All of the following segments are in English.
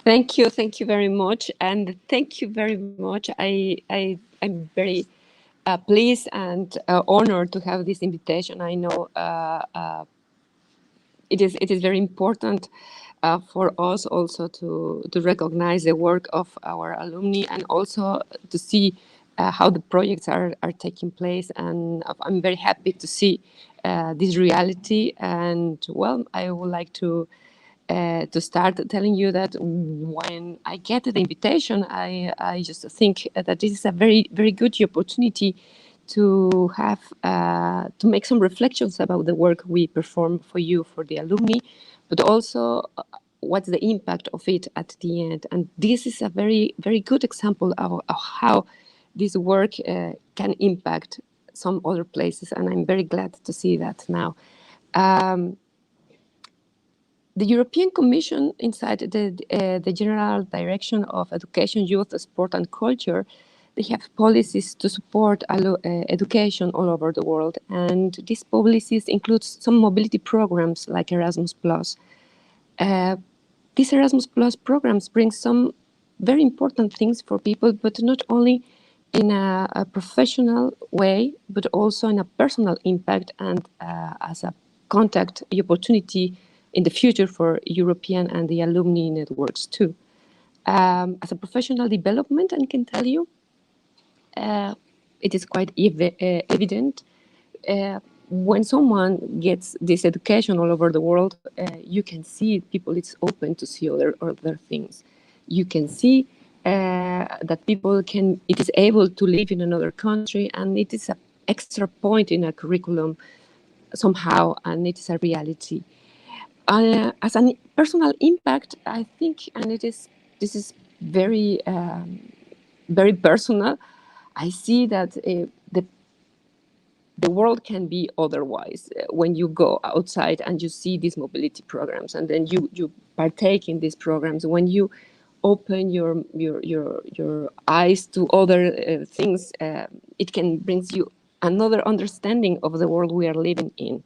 Thank you very much, and thank you very much. I'm very pleased and honored to have this invitation. I know it is very important for us also to recognize the work of our alumni and also to see how the projects are taking place. And I'm very happy to see this reality. And well, I would like to start telling you that when I get the invitation, I just think that this is a very, very good opportunity to have to make some reflections about the work we perform for you, for the alumni, but also what's the impact of it at the end. And this is a very, very good example of how this work can impact some other places, and I'm very glad to see that now. The European Commission, inside the General Direction of Education, Youth, Sport and Culture, they have policies to support education all over the world. And these policies include some mobility programs like Erasmus+. These Erasmus+ programs bring some very important things for people, but not only in a professional way, but also in a personal impact and as a contact opportunity in the future for European and the alumni networks too. As a professional development, I can tell you, it is quite evident. When someone gets this education all over the world, you can see people it's open to see other things. You can see that people it is able to live in another country, and it is an extra point in a curriculum somehow, and it is a reality. As a personal impact, I think, and this is very, very personal. I see that the world can be otherwise when you go outside and you see these mobility programs, and then you partake in these programs. When you open your eyes to other things, it can bring you another understanding of the world we are living in.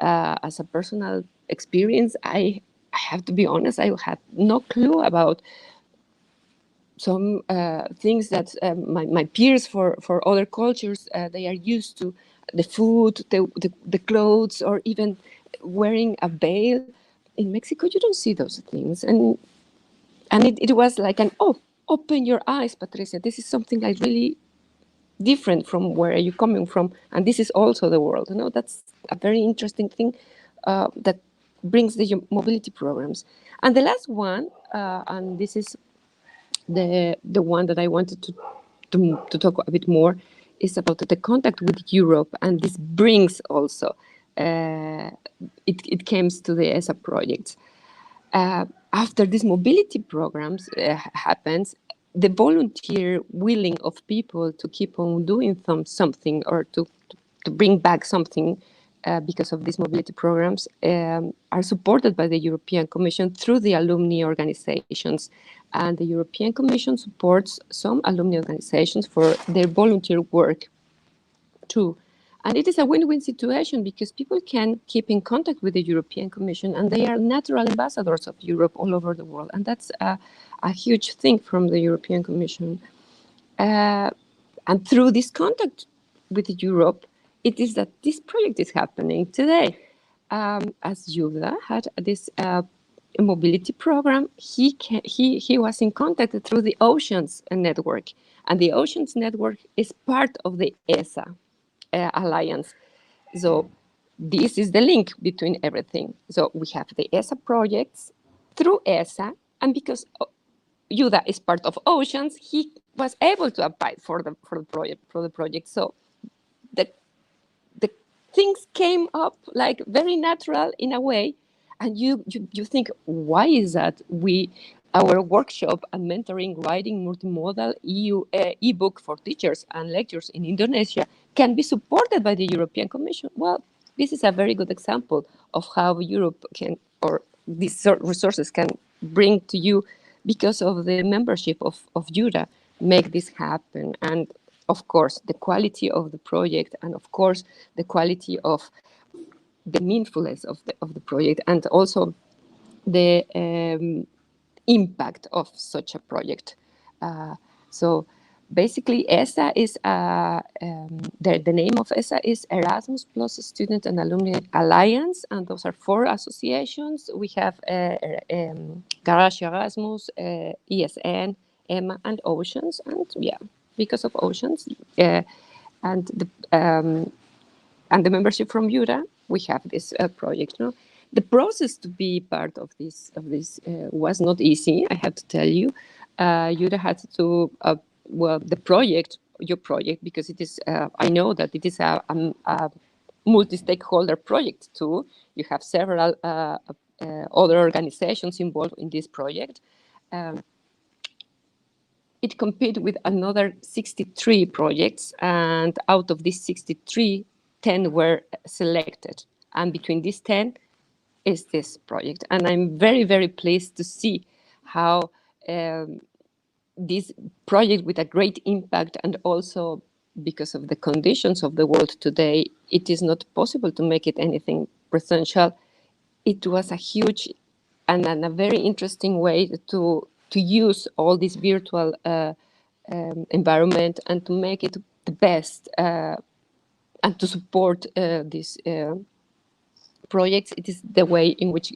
As a personal experience, I have to be honest, I had no clue about some things that my peers for other cultures, they are used to: the food, the clothes, or even wearing a veil. In Mexico, you don't see those things. And it was like open your eyes, Patricia. This is something like really different from where you're coming from, and this is also the world. That's a very interesting thing that brings the mobility programs. And the last one, and this is the one that I wanted to talk a bit more, is about the contact with Europe, and this brings also it comes to the ESAA projects. After these mobility programs happens, the volunteer willing of people to keep on doing something or to bring back something because of these mobility programs are supported by the European Commission through the alumni organizations. And the European Commission supports some alumni organizations for their volunteer work too. And it is a win-win situation because people can keep in contact with the European Commission, and they are natural ambassadors of Europe all over the world. And that's a huge thing from the European Commission. And through this contact with Europe, it is that this project is happening today. As Yuda had this mobility program, he was in contact through the Oceans Network. And the Oceans Network is part of the ESA alliance. So this is the link between everything. So we have the ESA projects through ESA, and because Yuda is part of Oceans, he was able to apply for the project. So the things came up like very natural in a way, and you think, why is that our workshop and mentoring writing multimodal EU ebook for teachers and lectures in Indonesia can be supported by the European Commission? Well, this is a very good example of how Europe can, or these resources can bring to you because of the membership of Jura, make this happen. And of course, the quality of the project, and of course, the quality of the meaningfulness of the project, and also the impact of such a project. So basically, ESA is the name of ESA is Erasmus Plus Student and Alumni Alliance, and those are 4 associations. We have Garage Erasmus, ESN, EMMA, and Oceans, and yeah, because of Oceans, and the membership from Jura, we have this project. No? The process to be part of this was not easy. I have to tell you, Jura had to the project, your project, because it is. I know that it is a multi-stakeholder project too. You have several other organizations involved in this project. It competed with another 63 projects, and out of these 63, 10 were selected. And between these 10 is this project. And I'm very, very pleased to see how this project with a great impact, and also because of the conditions of the world today, it is not possible to make it anything presential. It was a huge and a very interesting way to use all this virtual environment and to make it the best and to support these projects. It is the way in which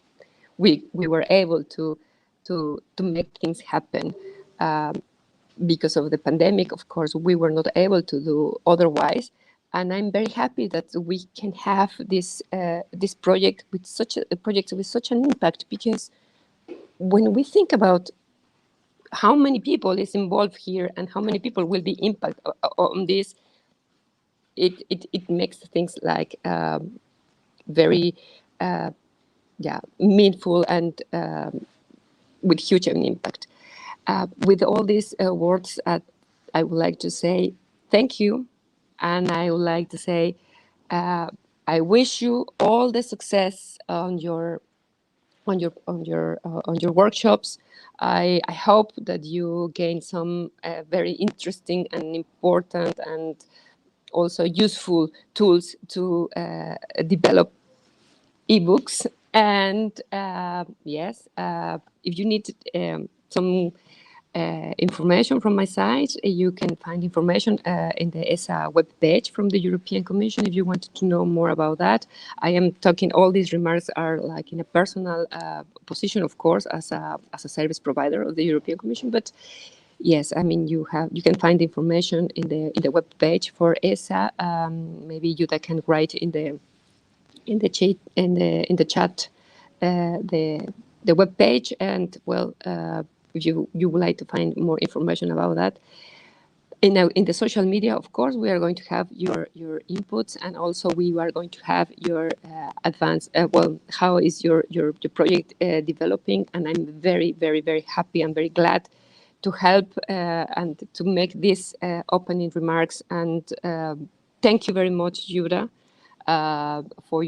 we were able to make things happen. Because of the pandemic, of course, we were not able to do otherwise. And I'm very happy that we can have this project with such an impact, because when we think about how many people is involved here and how many people will be impacted on this, it makes things like very meaningful and with huge impact. With all these words, I would like to say thank you, and I would like to say I wish you all the success on your workshops. I hope that you gain some very interesting and important and also useful tools to develop ebooks. And yes, if you need some information from my side, you can find information in the ESA web page from the European Commission if you want to know more about that. I am talking, all these remarks are like in a personal position, of course, as a service provider of the European Commission, but yes, I mean, you can find information in the web page for ESA. Maybe you can write in the chat the web page, and well, if you would like to find more information about that. In the social media, of course, we are going to have your inputs, and also we are going to have your advance. How is your project developing? And I'm very, very, very happy and very glad to help and to make these opening remarks. And thank you very much, Jura, for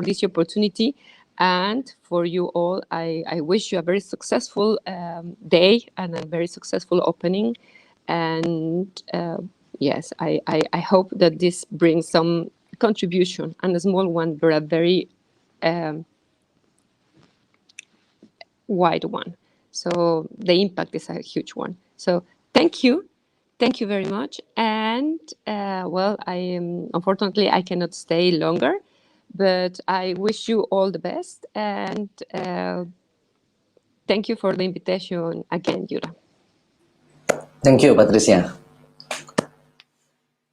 this opportunity. And for you all, I wish you a very successful day and a very successful opening. And yes, I hope that this brings some contribution, and a small one, but a very wide one. So the impact is a huge one. So thank you very much. And well, unfortunately I cannot stay longer, but I wish you all the best. And thank you for the invitation again, Jura. Thank you, Patricia.